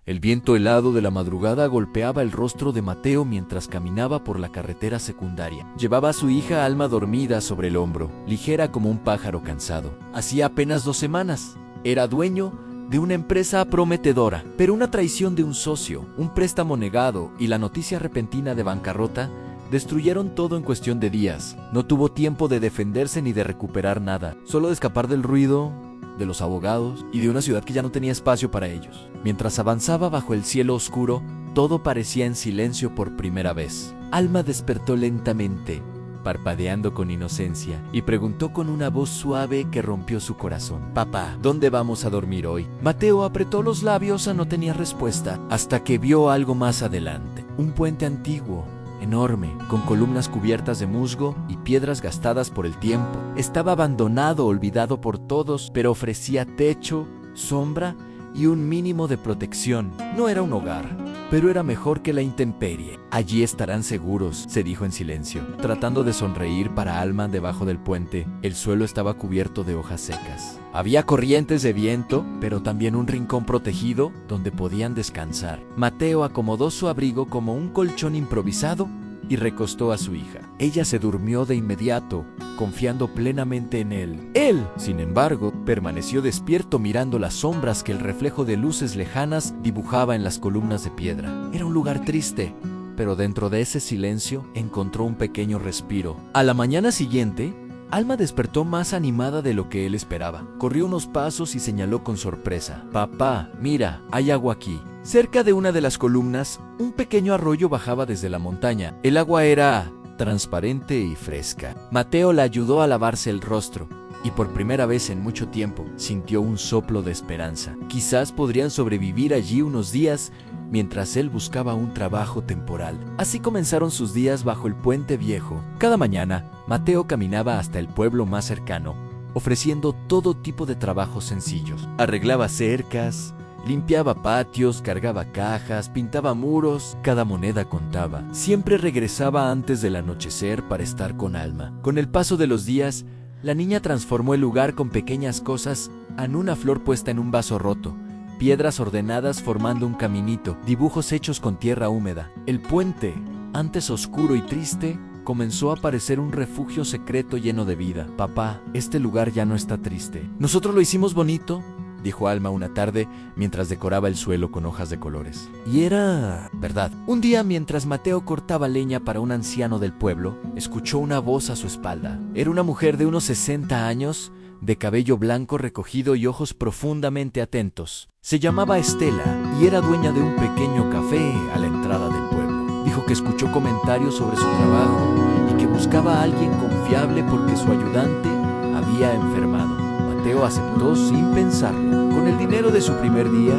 El viento helado de la madrugada golpeaba el rostro de Mateo mientras caminaba por la carretera secundaria. Llevaba a su hija Alma dormida sobre el hombro, ligera como un pájaro cansado. Hacía apenas 2 semanas. Era dueño de una empresa prometedora, pero una traición de un socio, un préstamo negado y la noticia repentina de bancarrota destruyeron todo en cuestión de días. No tuvo tiempo de defenderse ni de recuperar nada, solo de escapar del ruido, de los abogados y de una ciudad que ya no tenía espacio para ellos. Mientras avanzaba bajo el cielo oscuro, todo parecía en silencio por primera vez. Alma despertó lentamente, parpadeando con inocencia, y preguntó con una voz suave que rompió su corazón: «Papá, ¿dónde vamos a dormir hoy?». Mateo apretó los labios, no tenía respuesta, hasta que vio algo más adelante. Un puente antiguo, enorme, con columnas cubiertas de musgo y piedras gastadas por el tiempo. Estaba abandonado, olvidado por todos, pero ofrecía techo, sombra y un mínimo de protección. No era un hogar, pero era mejor que la intemperie. «Allí estarán seguros», se dijo en silencio, tratando de sonreír para Alma. Debajo del puente, el suelo estaba cubierto de hojas secas. Había corrientes de viento, pero también un rincón protegido donde podían descansar. Mateo acomodó su abrigo como un colchón improvisado y recostó a su hija. Ella se durmió de inmediato, confiando plenamente en él. Él, sin embargo, permaneció despierto mirando las sombras que el reflejo de luces lejanas dibujaba en las columnas de piedra. Era un lugar triste, pero dentro de ese silencio encontró un pequeño respiro. A la mañana siguiente, Alma despertó más animada de lo que él esperaba. Corrió unos pasos y señaló con sorpresa: «Papá, mira, hay agua aquí». Cerca de una de las columnas, un pequeño arroyo bajaba desde la montaña. El agua era transparente y fresca. Mateo la ayudó a lavarse el rostro, y por primera vez en mucho tiempo sintió un soplo de esperanza. Quizás podrían sobrevivir allí unos días mientras él buscaba un trabajo temporal. Así comenzaron sus días bajo el puente viejo. Cada mañana, Mateo caminaba hasta el pueblo más cercano, ofreciendo todo tipo de trabajos sencillos. Arreglaba cercas, limpiaba patios, cargaba cajas, pintaba muros. Cada moneda contaba. Siempre regresaba antes del anochecer para estar con Alma. Con el paso de los días, la niña transformó el lugar con pequeñas cosas en una flor puesta en un vaso roto, piedras ordenadas formando un caminito, dibujos hechos con tierra húmeda. El puente, antes oscuro y triste, comenzó a parecer un refugio secreto lleno de vida. «Papá, este lugar ya no está triste. Nosotros lo hicimos bonito», dijo Alma una tarde mientras decoraba el suelo con hojas de colores. Y era verdad. Un día, mientras Mateo cortaba leña para un anciano del pueblo, escuchó una voz a su espalda. Era una mujer de unos 60 años, de cabello blanco recogido y ojos profundamente atentos. Se llamaba Estela y era dueña de un pequeño café a la entrada del pueblo. Dijo que escuchó comentarios sobre su trabajo y que buscaba a alguien confiable porque su ayudante había enfermado. Mateo aceptó sin pensarlo. Con el dinero de su primer día,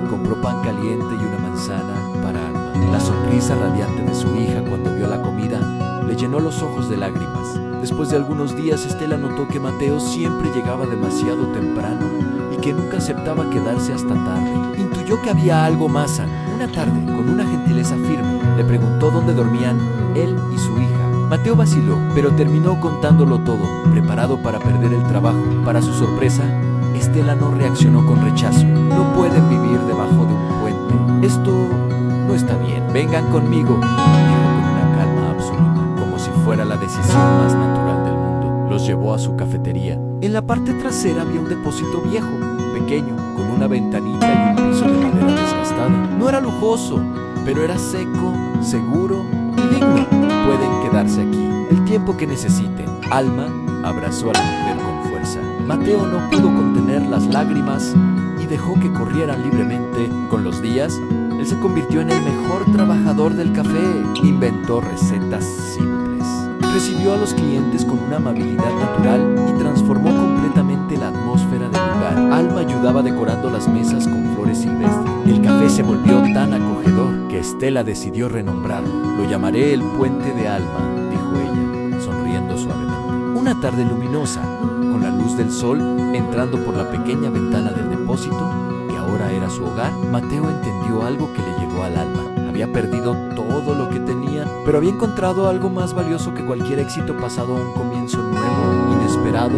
compró pan caliente y una manzana para Alma. La sonrisa radiante de su hija cuando vio la comida le llenó los ojos de lágrimas. Después de algunos días, Estela notó que Mateo siempre llegaba demasiado temprano y que nunca aceptaba quedarse hasta tarde. Intuyó que había algo más. Una tarde, con una gentileza firme, le preguntó dónde dormían él y su hija. Mateo vaciló, pero terminó contándolo todo, preparado para perder el trabajo. Para su sorpresa, Estela no reaccionó con rechazo. «No pueden vivir debajo de un puente. Esto no está bien. Vengan conmigo», dijo con una calma absoluta, como si fuera la decisión más natural del mundo. Los llevó a su cafetería. En la parte trasera había un depósito viejo, pequeño, con una ventanita y un piso de madera desgastada. No era lujoso, pero era seco, seguro y digno. «Pueden quedarse aquí el tiempo que necesiten». Alma abrazó a la mujer con fuerza. Mateo no pudo contener las lágrimas y dejó que corrieran libremente. Con los días, él se convirtió en el mejor trabajador del café. Inventó recetas simples, recibió a los clientes con una amabilidad natural y transformó completamente la atmósfera del lugar. Alma ayudaba decorando las mesas con flores silvestres. El café se volvió tan acogedor que Estela decidió renombrarlo. «Lo llamaré el Puente de Alma», dijo ella, sonriendo suavemente. Una tarde luminosa, con la luz del sol entrando por la pequeña ventana del depósito, que ahora era su hogar, Mateo entendió algo que le llegó al alma. Había perdido todo lo que tenía, pero había encontrado algo más valioso que cualquier éxito pasado a un comienzo nuevo, inesperado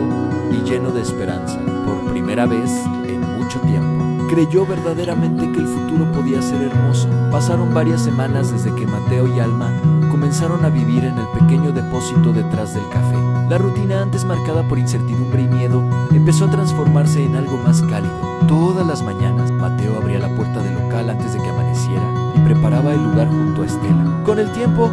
y lleno de esperanza. Por primera vez en mucho tiempo. Creyó verdaderamente que el futuro podía ser hermoso. Pasaron varias semanas desde que Mateo y Alma comenzaron a vivir en el pequeño depósito detrás del café. La rutina, antes marcada por incertidumbre y miedo, empezó a transformarse en algo más cálido. Todas las mañanas, Mateo abría la puerta del local antes de que amaneciera y preparaba el lugar junto a Estela. Con el tiempo,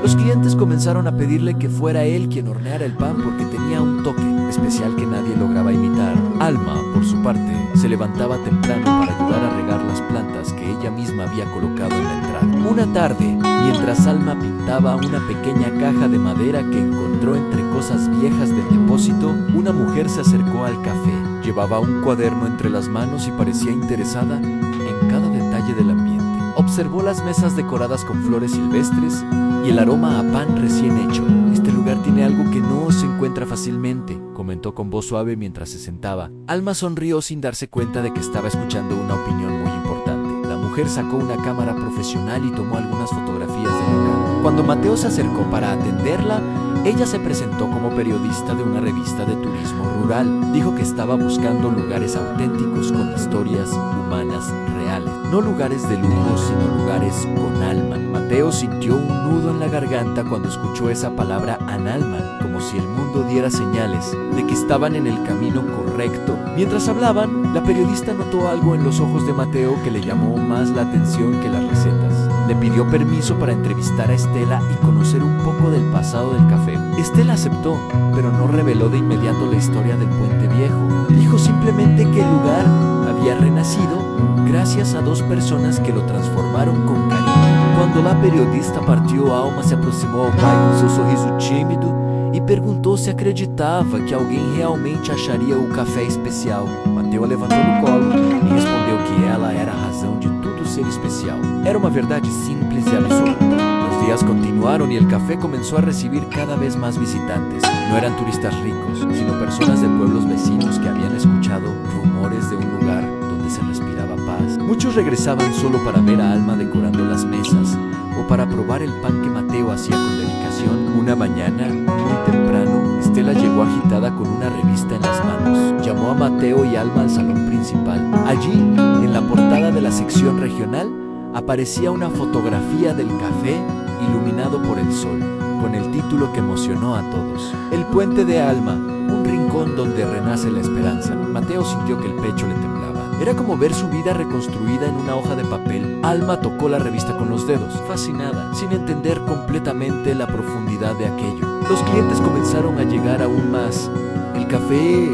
los clientes comenzaron a pedirle que fuera él quien horneara el pan porque tenía un toque especial que nadie lograba imitar. Alma, por su parte, se levantaba temprano para ayudar a regar las plantas que ella misma había colocado en la entrada. Una tarde, mientras Alma pintaba una pequeña caja de madera que encontró entre cosas viejas del depósito, una mujer se acercó al café. Llevaba un cuaderno entre las manos y parecía interesada en cada detalle del ambiente. Observó las mesas decoradas con flores silvestres y el aroma a pan recién hecho. Este lugar tiene algo que no se encuentra fácilmente, comentó con voz suave mientras se sentaba. Alma sonrió sin darse cuenta de que estaba escuchando una opinión muy importante. La mujer sacó una cámara profesional y tomó algunas fotografías del lugar. Cuando Mateo se acercó para atenderla, ella se presentó como periodista de una revista de turismo rural. Dijo que estaba buscando lugares auténticos con historias humanas reales. No lugares de lujo, sino lugares con alma. Mateo sintió un nudo en la garganta cuando escuchó esa palabra analma, como si el mundo diera señales de que estaban en el camino correcto. Mientras hablaban, la periodista notó algo en los ojos de Mateo que le llamó más la atención que las recetas. Le pidió permiso para entrevistar a Estela y conocer un poco del pasado del café. Estela aceptó, pero no reveló de inmediato la historia del puente viejo. Dijo simplemente que el lugar había renacido gracias a dos personas que lo transformaron con cariño. Cuando la periodista partió, Alma se aproximou ao pai com seu sorriso tímido e perguntou se acreditava que alguém realmente acharia o café especial. Mateo a levantou no colo e respondeu que ela era a razão de tudo ser especial. Era uma verdade simples e absoluta. Los días continuaron y el café comenzó a recibir cada vez más visitantes. No eran turistas ricos, sino personas de pueblos vecinos que habían escuchado rumores de un lugar donde se respiraba paz. Muchos regresaban solo para ver a Alma decorando las mesas o para probar el pan que Mateo hacía con dedicación. Una mañana, muy temprano, Estela llegó agitada con una revista en las manos. Llamó a Mateo y Alma al salón principal. Allí, en la portada de la sección regional, aparecía una fotografía del café iluminado por el sol, con el título que emocionó a todos: El puente de Alma, un rincón donde renace la esperanza. Mateo sintió que el pecho le temblaba. Era como ver su vida reconstruida en una hoja de papel. Alma tocó la revista con los dedos, fascinada, sin entender completamente la profundidad de aquello. Los clientes comenzaron a llegar aún más. El café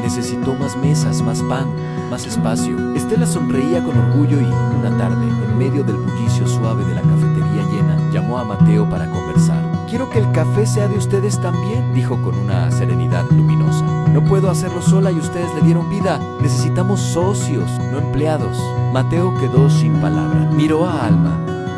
necesitó más mesas, más pan, más espacio. Estela sonreía con orgullo y, una tarde, en medio del bullicio suave de la cafetería llena, llamó a Mateo para conversar. «Quiero que el café sea de ustedes también», dijo con una serenidad luminosa. «No puedo hacerlo sola y ustedes le dieron vida. Necesitamos socios, no empleados». Mateo quedó sin palabra. Miró a Alma,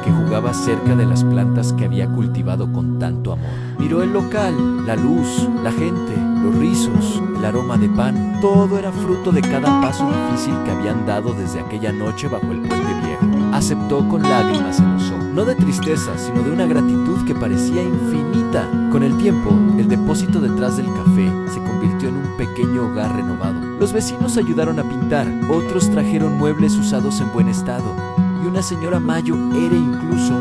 que jugaba cerca de las plantas que había cultivado con tanto amor. Miró el local, la luz, la gente, los rizos, el aroma de pan. Todo era fruto de cada paso difícil que habían dado desde aquella noche bajo el puente viejo. Aceptó con lágrimas en los ojos, no de tristeza, sino de una gratitud que parecía infinita. Con el tiempo, el depósito detrás del café se convirtió en un pequeño hogar renovado. Los vecinos ayudaron a pintar, otros trajeron muebles usados en buen estado, y una señora Mayo incluso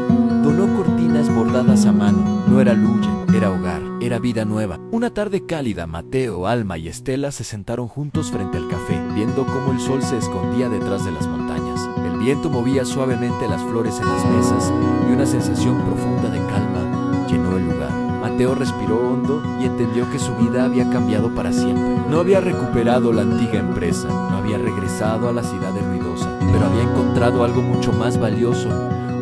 donó cortinas bordadas a mano. No era luya, era hogar, era vida nueva. Una tarde cálida, Mateo, Alma y Estela se sentaron juntos frente al café, viendo cómo el sol se escondía detrás de las montañas. El viento movía suavemente las flores en las mesas y una sensación profunda de calma llenó el lugar. Mateo respiró hondo y entendió que su vida había cambiado para siempre. No había recuperado la antigua empresa, no había regresado a la ciudad ruidosa, pero había encontrado algo mucho más valioso,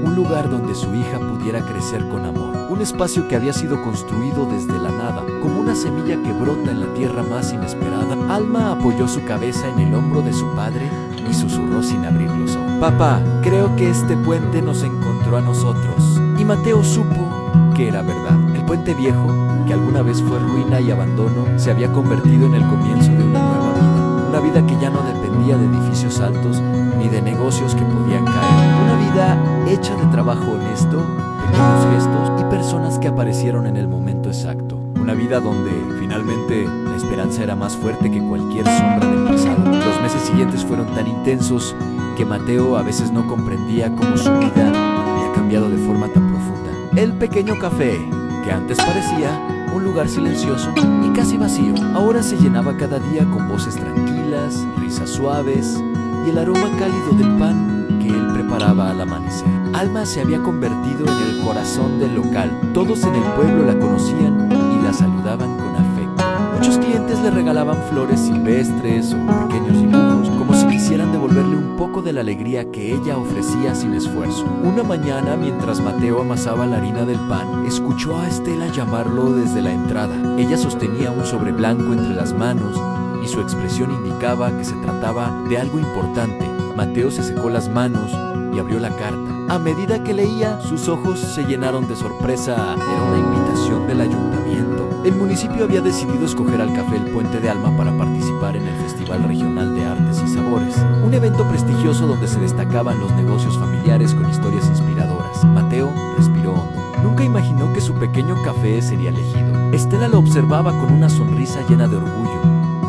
un lugar donde su hija pudiera crecer con amor, un espacio que había sido construido desde la nada, como una semilla que brota en la tierra más inesperada. Alma apoyó su cabeza en el hombro de su padre y susurró sin abrir los ojos: «Papá, creo que este puente nos encontró a nosotros». Y Mateo supo que era verdad. El puente viejo, que alguna vez fue ruina y abandono, se había convertido en el comienzo de una nueva vida. Una vida que ya no dependía de edificios altos ni de negocios que podían caer. Una vida hecha de trabajo honesto, pequeños gestos y personas que aparecieron en el momento exacto. una vida donde finalmente la esperanza era más fuerte que cualquier sombra del pasado. Los meses siguientes fueron tan intensos que Mateo a veces no comprendía cómo su vida había cambiado de forma tan profunda. El pequeño café, que antes parecía un lugar silencioso y casi vacío, ahora se llenaba cada día con voces tranquilas, risas suaves y el aroma cálido del pan que él preparaba al amanecer. Alma se había convertido en el corazón del local. Todos en el pueblo la conocían y la saludaban con afecto. Muchos clientes le regalaban flores silvestres o pequeños dibujos, como si quisieran devolverle un poco de la alegría que ella ofrecía sin esfuerzo. Una mañana, mientras Mateo amasaba la harina del pan, escuchó a Estela llamarlo desde la entrada. Ella sostenía un sobre blanco entre las manos y su expresión indicaba que se trataba de algo importante. Mateo se secó las manos y abrió la carta. A medida que leía, sus ojos se llenaron de sorpresa. Era una invitación del ayuntamiento. El municipio había decidido escoger al Café El Puente de Alma para participar en el Festival Regional de Artes y Sabores, un evento prestigioso donde se destacaban los negocios familiares con historias inspiradoras. Mateo respiró hondo. Nunca imaginó que su pequeño café sería elegido. Estela lo observaba con una sonrisa llena de orgullo,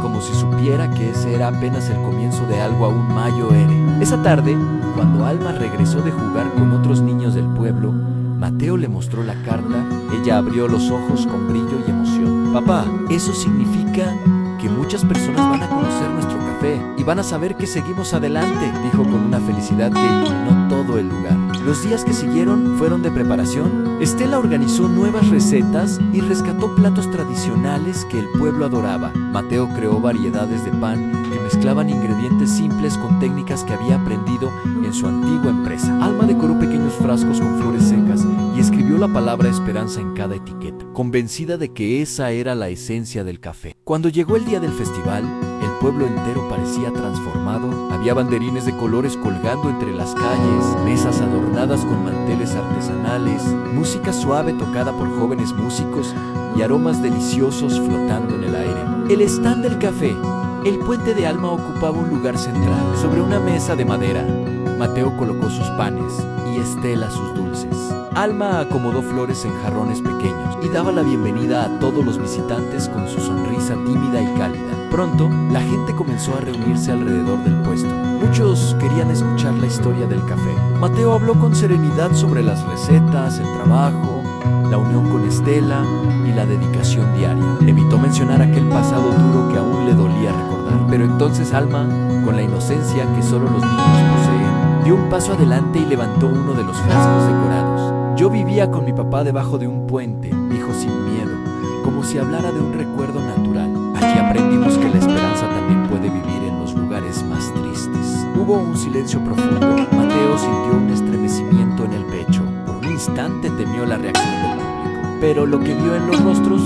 como si supiera que ese era apenas el comienzo de algo aún mayor. Esa tarde, cuando Alma regresó de jugar con otros niños del pueblo, Mateo le mostró la carta. Ella abrió los ojos con brillo y emoción. Papá, eso significa que muchas personas van a conocer nuestro café y van a saber que seguimos adelante, dijo con una felicidad que iluminó todo el lugar. Los días que siguieron fueron de preparación. Estela organizó nuevas recetas y rescató platos tradicionales que el pueblo adoraba. Mateo creó variedades de pan que mezclaban ingredientes simples con técnicas que había aprendido en su antigua empresa. Alma decoró pequeños frascos con flores secas y escribió la palabra esperanza en cada etiqueta, convencida de que esa era la esencia del café. Cuando llegó el día del festival, el pueblo entero parecía transformado. Había banderines de colores colgando entre las calles, mesas adornadas con manteles artesanales, música suave tocada por jóvenes músicos y aromas deliciosos flotando en el aire. El stand del café El Puente de Alma ocupaba un lugar central. Sobre una mesa de madera, Mateo colocó sus panes y Estela sus dulces. Alma acomodó flores en jarrones pequeños y daba la bienvenida a todos los visitantes con su sonrisa tímida y cálida. Pronto, la gente comenzó a reunirse alrededor del puesto. Muchos querían escuchar la historia del café. Mateo habló con serenidad sobre las recetas, el trabajo, la unión con Estela y la dedicación diaria. Evitó mencionar aquel pasado duro que aún le dolía recordar. Pero entonces Alma, con la inocencia que solo los niños poseen, dio un paso adelante y levantó uno de los frascos decorados. Yo vivía con mi papá debajo de un puente, dijo sin miedo, como si hablara de un recuerdo natural. Allí aprendimos que la esperanza también puede vivir en los lugares más tristes. Hubo un silencio profundo. Mateo sintió un estremecimiento en el pecho. Por un instante temió la reacción del público, pero lo que vio en los rostros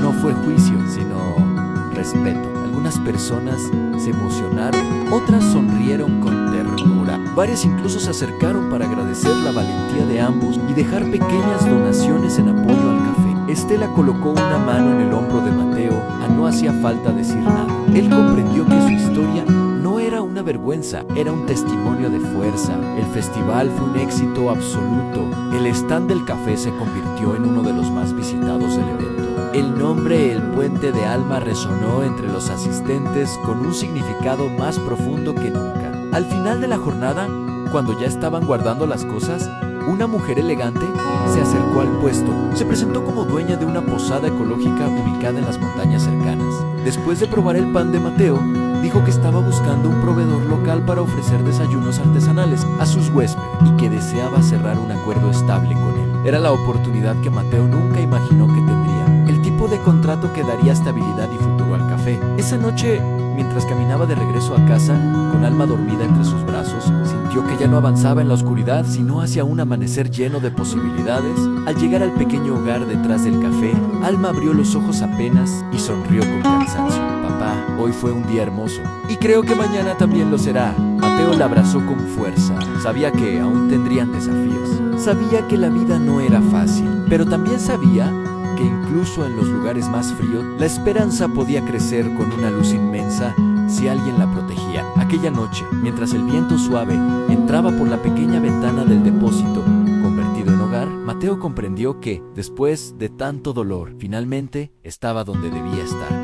no fue juicio, sino respeto. Algunas personas se emocionaron, otras sonrieron con ternura. Varias incluso se acercaron para agradecer la valentía de ambos y dejar pequeñas donaciones en apoyo al café. Estela colocó una mano en el hombro de Mateo. No hacía falta decir nada. Él comprendió que su historia no era una vergüenza, era un testimonio de fuerza. El festival fue un éxito absoluto. El stand del café se convirtió en uno de los más visitados del evento. El nombre El Puente de Alma resonó entre los asistentes con un significado más profundo que nunca. Al final de la jornada, cuando ya estaban guardando las cosas, una mujer elegante se acercó al puesto. Se presentó como dueña de una posada ecológica ubicada en las montañas cercanas. Después de probar el pan de Mateo, dijo que estaba buscando un proveedor local para ofrecer desayunos artesanales a sus huéspedes y que deseaba cerrar un acuerdo estable con él. Era la oportunidad que Mateo nunca imaginó que tendría. El tipo de contrato que daría estabilidad y futuro al café. Esa noche, mientras caminaba de regreso a casa, con Alma dormida entre sus brazos, sintió que ya no avanzaba en la oscuridad, sino hacia un amanecer lleno de posibilidades. Al llegar al pequeño hogar detrás del café, Alma abrió los ojos apenas y sonrió con cansancio. Papá, hoy fue un día hermoso, y creo que mañana también lo será. Mateo la abrazó con fuerza. Sabía que aún tendrían desafíos. Sabía que la vida no era fácil, pero también sabía que incluso en los lugares más fríos, la esperanza podía crecer con una luz inmensa si alguien la protegía. Aquella noche, mientras el viento suave entraba por la pequeña ventana del depósito convertido en hogar, Mateo comprendió que, después de tanto dolor, finalmente estaba donde debía estar.